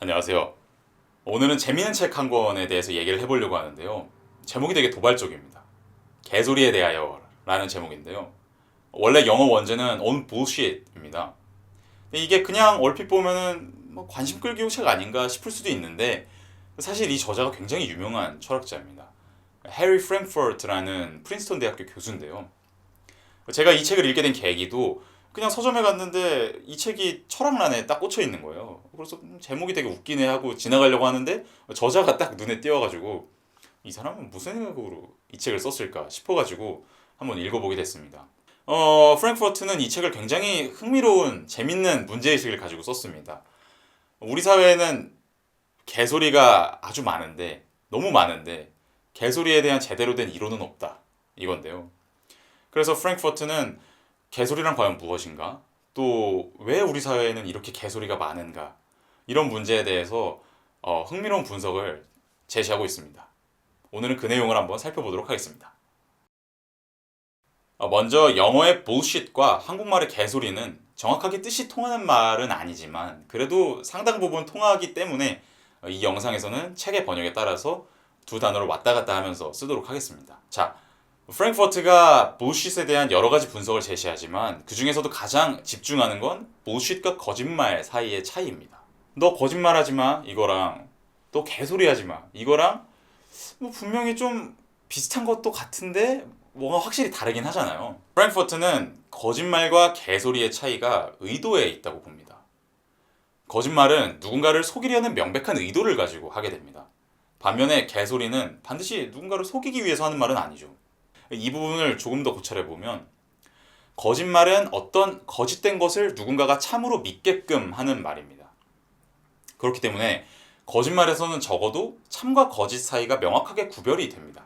안녕하세요. 오늘은 재미있는 책 한 권에 대해서 얘기를 해보려고 하는데요. 제목이 되게 도발적입니다. 개소리에 대하여 라는 제목인데요. 원래 영어 원제는 on bullshit입니다. 근데 이게 그냥 얼핏 보면은 관심 끌기 책 아닌가 싶을 수도 있는데 사실 이 저자가 굉장히 유명한 철학자입니다. 해리 프랭크포트라는 프린스턴 대학교 교수인데요. 제가 이 책을 읽게 된 계기도 그냥 서점에 갔는데 이 책이 철학란에 딱 꽂혀 있는 거예요. 그래서 제목이 되게 웃기네 하고 지나가려고 하는데 저자가 딱 눈에 띄어가지고 이 사람은 무슨 생각으로 이 책을 썼을까 싶어가지고 한번 읽어보게 됐습니다. 프랭크포트는 이 책을 굉장히 흥미로운 재밌는 문제의식을 가지고 썼습니다. 우리 사회에는 개소리가 아주 많은데 너무 많은데 개소리에 대한 제대로 된 이론은 없다 이건데요. 그래서 프랭크포트는 개소리란 과연 무엇인가? 또 왜 우리 사회에는 이렇게 개소리가 많은가? 이런 문제에 대해서 흥미로운 분석을 제시하고 있습니다. 오늘은 그 내용을 한번 살펴보도록 하겠습니다. 먼저 영어의 bullshit과 한국말의 개소리는 정확하게 뜻이 통하는 말은 아니지만 그래도 상당 부분 통하기 때문에 이 영상에서는 책의 번역에 따라서 두 단어를 왔다 갔다 하면서 쓰도록 하겠습니다. 자, 프랭크포트가 bullshit에 대한 여러 가지 분석을 제시하지만 그 중에서도 가장 집중하는 건 bullshit과 거짓말 사이의 차이입니다. 너 거짓말하지 마 이거랑 너 개소리하지 마 이거랑 분명히 좀 비슷한 것도 같은데 뭔가 확실히 다르긴 하잖아요. 프랭크포트는 거짓말과 개소리의 차이가 의도에 있다고 봅니다. 거짓말은 누군가를 속이려는 명백한 의도를 가지고 하게 됩니다. 반면에 개소리는 반드시 누군가를 속이기 위해서 하는 말은 아니죠. 이 부분을 조금 더 고찰해 보면 거짓말은 어떤 거짓된 것을 누군가가 참으로 믿게끔 하는 말입니다. 그렇기 때문에 거짓말에서는 적어도 참과 거짓 사이가 명확하게 구별이 됩니다.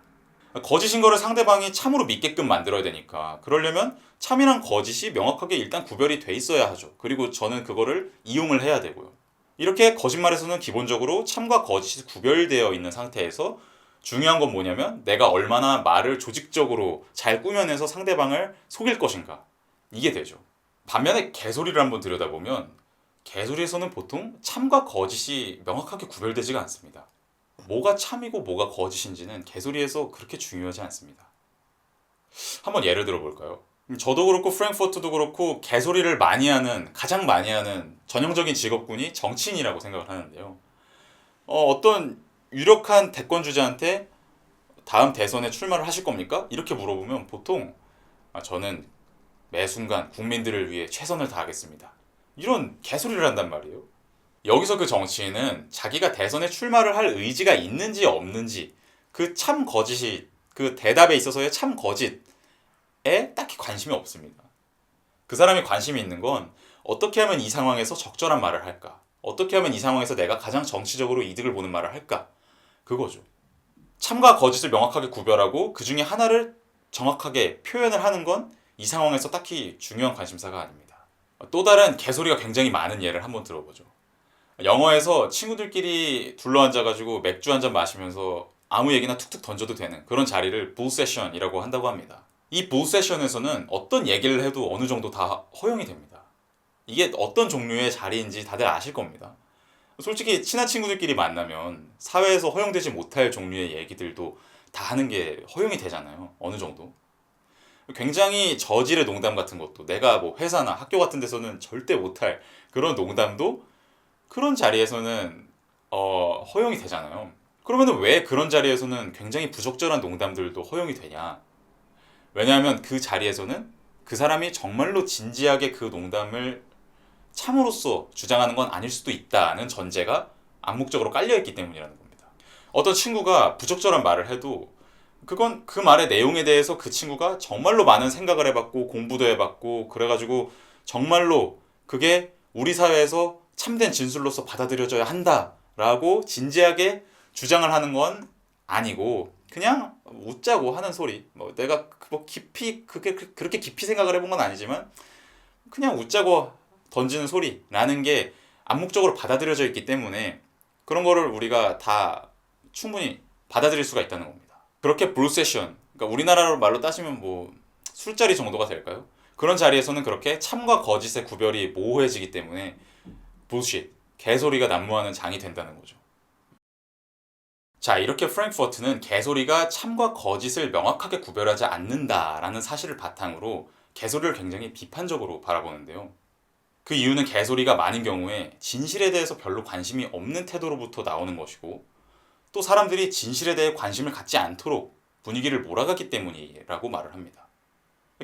거짓인 거를 상대방이 참으로 믿게끔 만들어야 되니까 그러려면 참이랑 거짓이 명확하게 일단 구별이 돼 있어야 하죠. 그리고 저는 그거를 이용을 해야 되고요. 이렇게 거짓말에서는 기본적으로 참과 거짓이 구별되어 있는 상태에서 중요한 건 뭐냐면 내가 얼마나 말을 조직적으로 잘 꾸며내서 상대방을 속일 것인가 이게 되죠. 반면에 개소리를 한번 들여다보면 개소리에서는 보통 참과 거짓이 명확하게 구별되지가 않습니다. 뭐가 참이고 뭐가 거짓인지는 개소리에서 그렇게 중요하지 않습니다. 한번 예를 들어볼까요? 저도 그렇고 프랭크포트도 그렇고 개소리를 가장 많이 하는 전형적인 직업군이 정치인이라고 생각을 하는데요. 어떤 유력한 대권 주자한테 다음 대선에 출마를 하실 겁니까? 이렇게 물어보면 보통 저는 매 순간 국민들을 위해 최선을 다하겠습니다. 이런 개소리를 한단 말이에요. 여기서 그 정치인은 자기가 대선에 출마를 할 의지가 있는지 없는지 그 참 거짓이 그 대답에 있어서의 참 거짓에 딱히 관심이 없습니다. 그 사람이 관심이 있는 건 어떻게 하면 이 상황에서 적절한 말을 할까? 어떻게 하면 이 상황에서 내가 가장 정치적으로 이득을 보는 말을 할까? 그거죠. 참과 거짓을 명확하게 구별하고 그 중에 하나를 정확하게 표현을 하는 건 이 상황에서 딱히 중요한 관심사가 아닙니다. 또 다른 개소리가 굉장히 많은 예를 한번 들어보죠. 영어에서 친구들끼리 둘러앉아가지고 맥주 한잔 마시면서 아무 얘기나 툭툭 던져도 되는 그런 자리를 부ll 세션이라고 한다고 합니다. 이 부ll 세션에서는 어떤 얘기를 해도 어느 정도 다 허용이 됩니다. 이게 어떤 종류의 자리인지 다들 아실 겁니다. 솔직히 친한 친구들끼리 만나면 사회에서 허용되지 못할 종류의 얘기들도 다 하는 게 허용이 되잖아요. 어느 정도. 굉장히 저질의 농담 같은 것도 내가 뭐 회사나 학교 같은 데서는 절대 못할 그런 농담도 그런 자리에서는 허용이 되잖아요. 그러면 왜 그런 자리에서는 굉장히 부적절한 농담들도 허용이 되냐? 왜냐하면 그 자리에서는 그 사람이 정말로 진지하게 그 농담을 참으로써 주장하는 건 아닐 수도 있다는 전제가 암묵적으로 깔려있기 때문이라는 겁니다. 어떤 친구가 부적절한 말을 해도 그건 그 말의 내용에 대해서 그 친구가 정말로 많은 생각을 해봤고 공부도 해봤고 그래가지고 정말로 그게 우리 사회에서 참된 진술로서 받아들여져야 한다라고 진지하게 주장을 하는 건 아니고 그냥 웃자고 하는 소리. 뭐 내가 뭐 깊이 그렇게 깊이 생각을 해본 건 아니지만 그냥 웃자고 던지는 소리라는 게 암묵적으로 받아들여져 있기 때문에 그런 거를 우리가 다 충분히 받아들일 수가 있다는 겁니다. 그렇게 블루 세션, 그러니까 우리나라 말로 따지면 뭐 술자리 정도가 될까요? 그런 자리에서는 그렇게 참과 거짓의 구별이 모호해지기 때문에 bullshit, 개소리가 난무하는 장이 된다는 거죠. 자, 이렇게 프랭크퍼트는 개소리가 참과 거짓을 명확하게 구별하지 않는다라는 사실을 바탕으로 개소리를 굉장히 비판적으로 바라보는데요. 그 이유는 개소리가 많은 경우에 진실에 대해서 별로 관심이 없는 태도로부터 나오는 것이고, 또 사람들이 진실에 대해 관심을 갖지 않도록 분위기를 몰아가기 때문이라고 말을 합니다.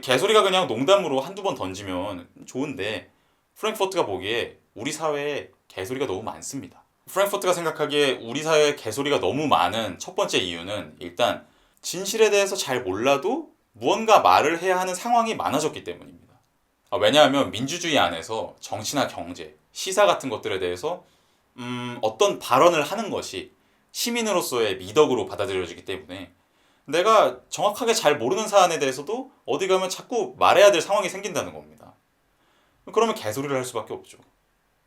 개소리가 그냥 농담으로 한두 번 던지면 좋은데, 프랭크퍼트가 보기에 우리 사회에 개소리가 너무 많습니다. 프랭크퍼트가 생각하기에 우리 사회에 개소리가 너무 많은 첫 번째 이유는 일단 진실에 대해서 잘 몰라도 무언가 말을 해야 하는 상황이 많아졌기 때문입니다. 왜냐하면 민주주의 안에서 정치나 경제, 시사 같은 것들에 대해서 어떤 발언을 하는 것이 시민으로서의 미덕으로 받아들여지기 때문에 내가 정확하게 잘 모르는 사안에 대해서도 어디 가면 자꾸 말해야 될 상황이 생긴다는 겁니다. 그러면 개소리를 할 수밖에 없죠.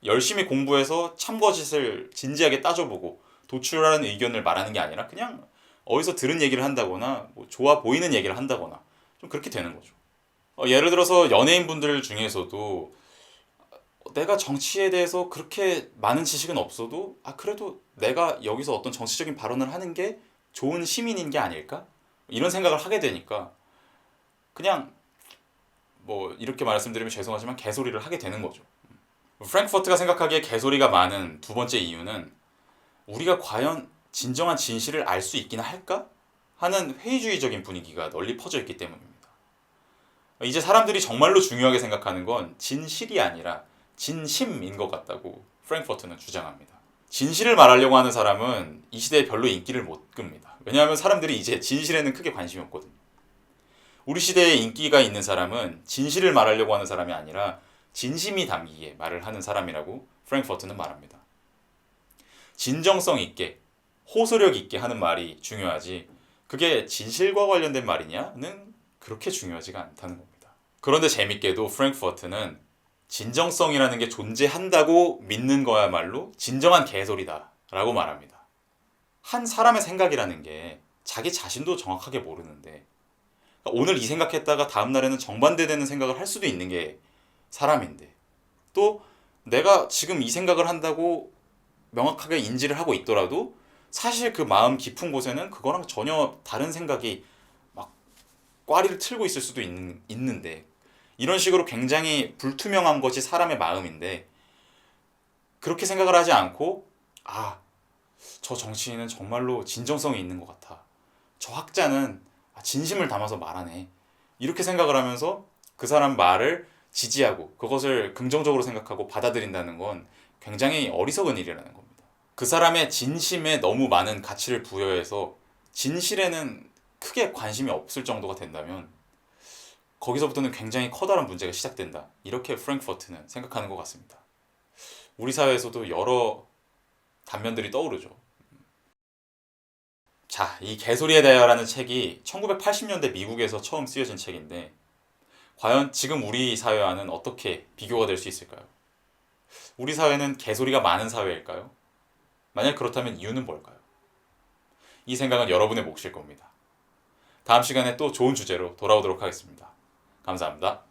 열심히 공부해서 참거짓을 진지하게 따져보고 도출하는 의견을 말하는 게 아니라 그냥 어디서 들은 얘기를 한다거나 뭐 좋아 보이는 얘기를 한다거나 좀 그렇게 되는 거죠. 예를 들어서 연예인분들 중에서도 내가 정치에 대해서 그렇게 많은 지식은 없어도 그래도 내가 여기서 어떤 정치적인 발언을 하는 게 좋은 시민인 게 아닐까? 이런 생각을 하게 되니까 그냥 뭐 이렇게 말씀드리면 죄송하지만 개소리를 하게 되는 거죠. 프랭크퍼트가 생각하기에 개소리가 많은 두 번째 이유는 우리가 과연 진정한 진실을 알 수 있기나 할까? 하는 회의주의적인 분위기가 널리 퍼져 있기 때문입니다. 이제 사람들이 정말로 중요하게 생각하는 건 진실이 아니라 진심인 것 같다고 프랭크퍼트는 주장합니다. 진실을 말하려고 하는 사람은 이 시대에 별로 인기를 못 끕니다. 왜냐하면 사람들이 이제 진실에는 크게 관심이 없거든요. 우리 시대에 인기가 있는 사람은 진실을 말하려고 하는 사람이 아니라 진심이 담기에 말을 하는 사람이라고 프랭크퍼트는 말합니다. 진정성 있게, 호소력 있게 하는 말이 중요하지 그게 진실과 관련된 말이냐는 그렇게 중요하지가 않다는 겁니다. 그런데 재밌게도 프랭크퍼트는 진정성이라는 게 존재한다고 믿는 거야말로 진정한 개소리다 라고 말합니다. 한 사람의 생각이라는 게 자기 자신도 정확하게 모르는데 오늘 이 생각했다가 다음 날에는 정반대되는 생각을 할 수도 있는 게 사람인데, 또 내가 지금 이 생각을 한다고 명확하게 인지를 하고 있더라도 사실 그 마음 깊은 곳에는 그거랑 전혀 다른 생각이 막 꽈리를 틀고 있을 수도 있는데 이런 식으로 굉장히 불투명한 것이 사람의 마음인데, 그렇게 생각을 하지 않고 저 정치인은 정말로 진정성이 있는 것 같아, 저 학자는 진심을 담아서 말하네, 이렇게 생각을 하면서 그 사람 말을 지지하고 그것을 긍정적으로 생각하고 받아들인다는 건 굉장히 어리석은 일이라는 겁니다. 그 사람의 진심에 너무 많은 가치를 부여해서 진실에는 크게 관심이 없을 정도가 된다면 거기서부터는 굉장히 커다란 문제가 시작된다, 이렇게 프랭크퍼트는 생각하는 것 같습니다. 우리 사회에서도 여러 단면들이 떠오르죠. 자, 이 개소리에 대하여라는 책이 1980년대 미국에서 처음 쓰여진 책인데 과연 지금 우리 사회와는 어떻게 비교가 될 수 있을까요? 우리 사회는 개소리가 많은 사회일까요? 만약 그렇다면 이유는 뭘까요? 이 생각은 여러분의 몫일 겁니다. 다음 시간에 또 좋은 주제로 돌아오도록 하겠습니다. 감사합니다.